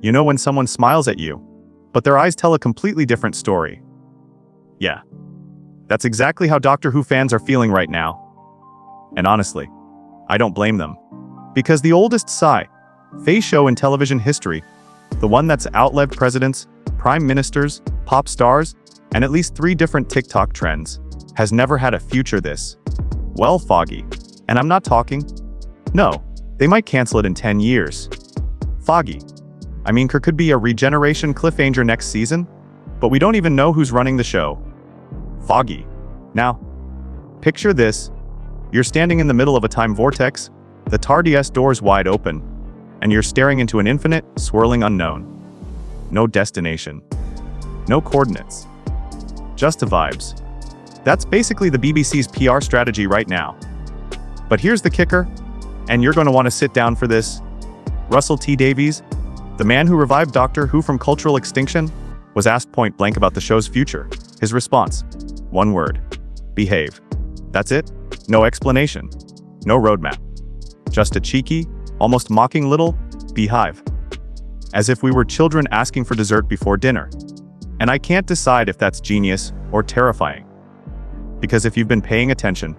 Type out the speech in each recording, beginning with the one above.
You know when someone smiles at you, but their eyes tell a completely different story. Yeah, that's exactly how Doctor Who fans are feeling right now. And honestly, I don't blame them. Because the oldest sci-fi show in television history, the one that's outlived presidents, prime ministers, pop stars, and at least 3 different TikTok trends, has never had a future this well foggy. And I'm not talking. No, they might cancel it in 10 years. Foggy. I mean, there could be a regeneration cliffhanger next season, but we don't even know who's running the show. Foggy. Now, picture this. You're standing in the middle of a time vortex, the TARDIS doors wide open, and you're staring into an infinite, swirling unknown. No destination. No coordinates. Just the vibes. That's basically the BBC's PR strategy right now. But here's the kicker, and you're going to want to sit down for this. Russell T Davies, the man who revived Doctor Who from cultural extinction, was asked point blank about the show's future. His response: one word. Behave. That's it. No explanation. No roadmap. Just a cheeky, almost mocking little beehive. As if we were children asking for dessert before dinner. And I can't decide if that's genius or terrifying. Because if you've been paying attention,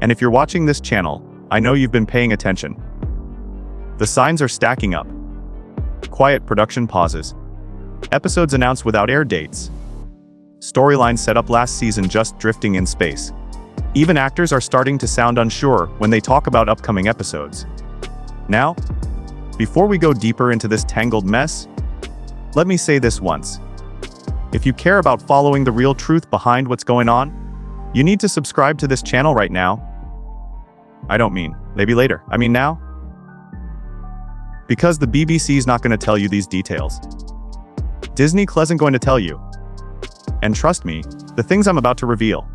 and if you're watching this channel, I know you've been paying attention. The signs are stacking up. Quiet production pauses. Episodes announced without air dates. Storylines set up last season just drifting in space. Even actors are starting to sound unsure when they talk about upcoming episodes. Now, before we go deeper into this tangled mess, let me say this once. If you care about following the real truth behind what's going on, you need to subscribe to this channel right now. I don't mean maybe later, I mean now. Because the BBC is not going to tell you these details. Disney isn't going to tell you. And trust me, the things I'm about to reveal,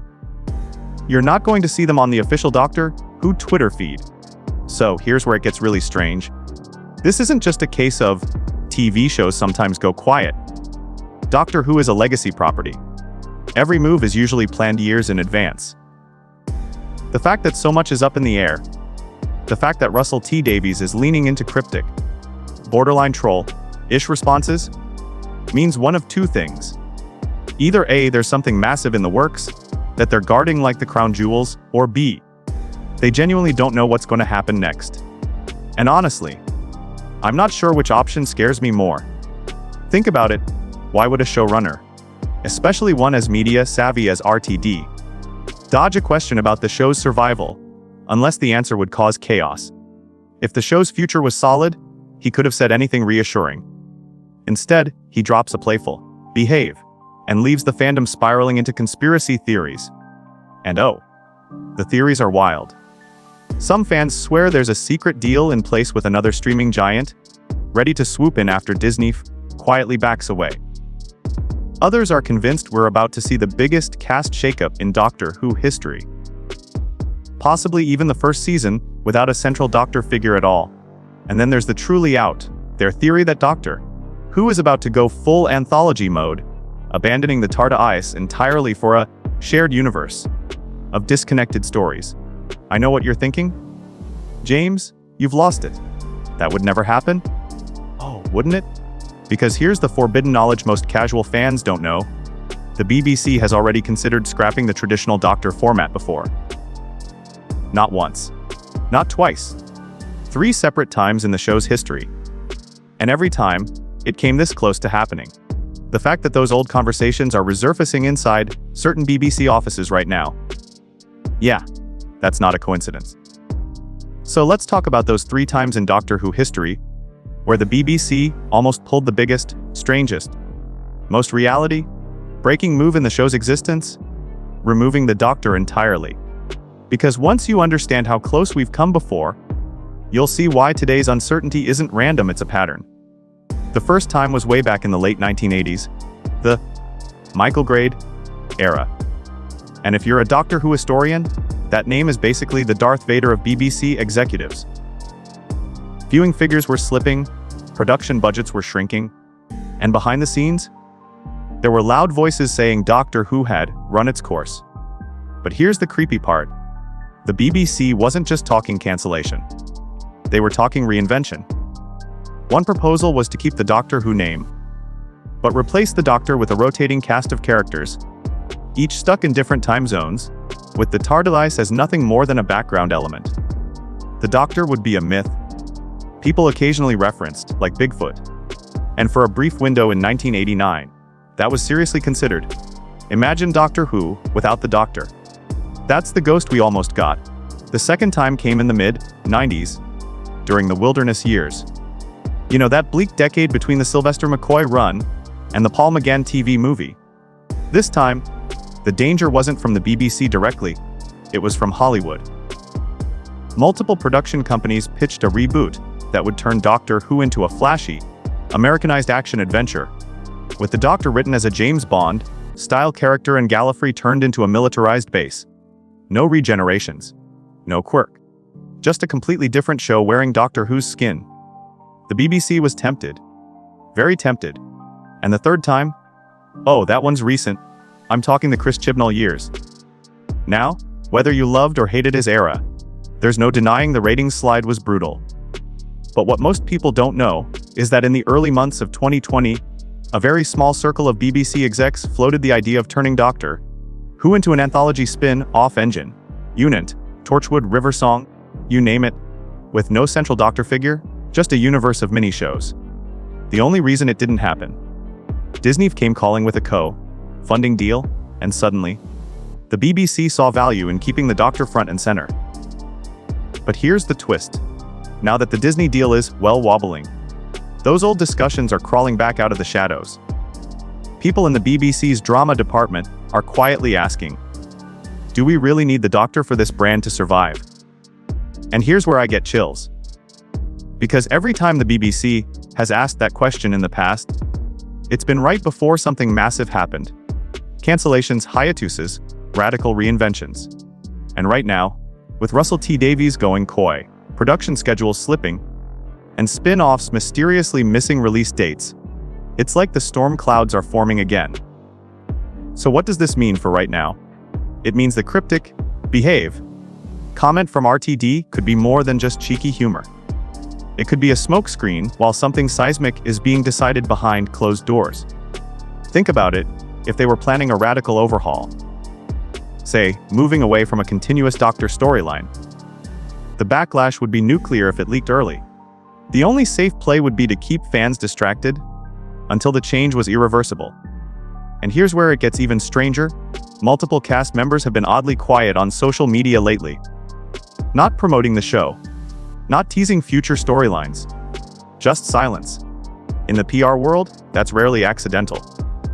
you're not going to see them on the official Doctor Who Twitter feed. So here's where it gets really strange. This isn't just a case of TV shows sometimes go quiet. Doctor Who is a legacy property. Every move is usually planned years in advance. The fact that so much is up in the air, the fact that Russell T Davies is leaning into cryptic, borderline troll-ish responses, means one of 2 things. Either A, there's something massive in the works that they're guarding like the crown jewels, or B, they genuinely don't know what's going to happen next. And honestly, I'm not sure which option scares me more. Think about it. Why would a showrunner, especially one as media-savvy as RTD, dodge a question about the show's survival, unless the answer would cause chaos? If the show's future was solid, he could have said anything reassuring. Instead, he drops a playful behave and leaves the fandom spiraling into conspiracy theories. And oh, the theories are wild. Some fans swear there's a secret deal in place with another streaming giant, ready to swoop in after Disney quietly backs away. Others are convinced we're about to see the biggest cast shakeup in Doctor Who history. Possibly even the first season without a central Doctor figure at all. And then there's the truly out, their theory that Doctor Who is about to go full anthology mode, abandoning the TARDIS entirely for a shared universe of disconnected stories. I know what you're thinking. James, you've lost it. That would never happen? Oh, wouldn't it? Because here's the forbidden knowledge most casual fans don't know. The BBC has already considered scrapping the traditional Doctor format before. Not once. Not twice. 3 separate times in the show's history. And every time, it came this close to happening. The fact that those old conversations are resurfacing inside certain BBC offices right now. Yeah, that's not a coincidence. So let's talk about those 3 times in Doctor Who history where the BBC almost pulled the biggest, strangest, most reality-breaking move in the show's existence, removing the Doctor entirely. Because once you understand how close we've come before, you'll see why today's uncertainty isn't random, it's a pattern. The first time was way back in the late 1980s, the Michael Grade era. And if you're a Doctor Who historian, that name is basically the Darth Vader of BBC executives. Viewing figures were slipping, production budgets were shrinking, and behind the scenes, there were loud voices saying Doctor Who had run its course. But here's the creepy part. The BBC wasn't just talking cancellation. They were talking reinvention. One proposal was to keep the Doctor Who name, but replace the Doctor with a rotating cast of characters, each stuck in different time zones, with the TARDIS as nothing more than a background element. The Doctor would be a myth, people occasionally referenced, like Bigfoot. And for a brief window in 1989, that was seriously considered. Imagine Doctor Who without the Doctor. That's the ghost we almost got. The second time came in the mid-90s, during the wilderness years. You know, that bleak decade between the Sylvester McCoy run and the Paul McGann TV movie. This time, the danger wasn't from the BBC directly, it was from Hollywood. Multiple production companies pitched a reboot that would turn Doctor Who into a flashy, Americanized action adventure, with the Doctor written as a James Bond-style character and Gallifrey turned into a militarized base. No regenerations, no quirk. Just a completely different show wearing Doctor Who's skin. The BBC was tempted. Very tempted. And the third time? Oh, that one's recent. I'm talking the Chris Chibnall years. Now, whether you loved or hated his era, there's no denying the ratings slide was brutal. But what most people don't know is that in the early months of 2020, a very small circle of BBC execs floated the idea of turning Doctor Who into an anthology spin-off engine, unit, Torchwood, River Song, you name it, with no central Doctor figure, just a universe of mini-shows. The only reason it didn't happen. Disney came calling with a co-funding deal, and suddenly, the BBC saw value in keeping the Doctor front and center. But here's the twist. Now that the Disney deal is, well, wobbling, those old discussions are crawling back out of the shadows. People in the BBC's drama department are quietly asking, do we really need the Doctor for this brand to survive? And here's where I get chills. Because every time the BBC has asked that question in the past, it's been right before something massive happened. Cancellations, hiatuses, radical reinventions. And right now, with Russell T Davies going coy, production schedules slipping, and spin-offs mysteriously missing release dates, it's like the storm clouds are forming again. So what does this mean for right now? It means the cryptic, behave, comment from RTD could be more than just cheeky humor. It could be a smokescreen while something seismic is being decided behind closed doors. Think about it, if they were planning a radical overhaul, say, moving away from a continuous Doctor storyline, the backlash would be nuclear if it leaked early. The only safe play would be to keep fans distracted until the change was irreversible. And here's where it gets even stranger. Multiple cast members have been oddly quiet on social media lately. Not promoting the show. Not teasing future storylines. Just silence. In the PR world, that's rarely accidental.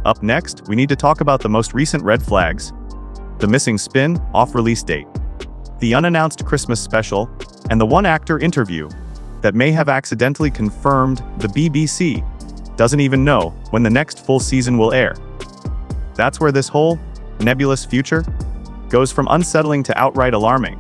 Up next, we need to talk about the most recent red flags. The missing spin-off release date. The unannounced Christmas special, and the one-actor interview that may have accidentally confirmed the BBC doesn't even know when the next full season will air. That's where this whole nebulous future goes from unsettling to outright alarming.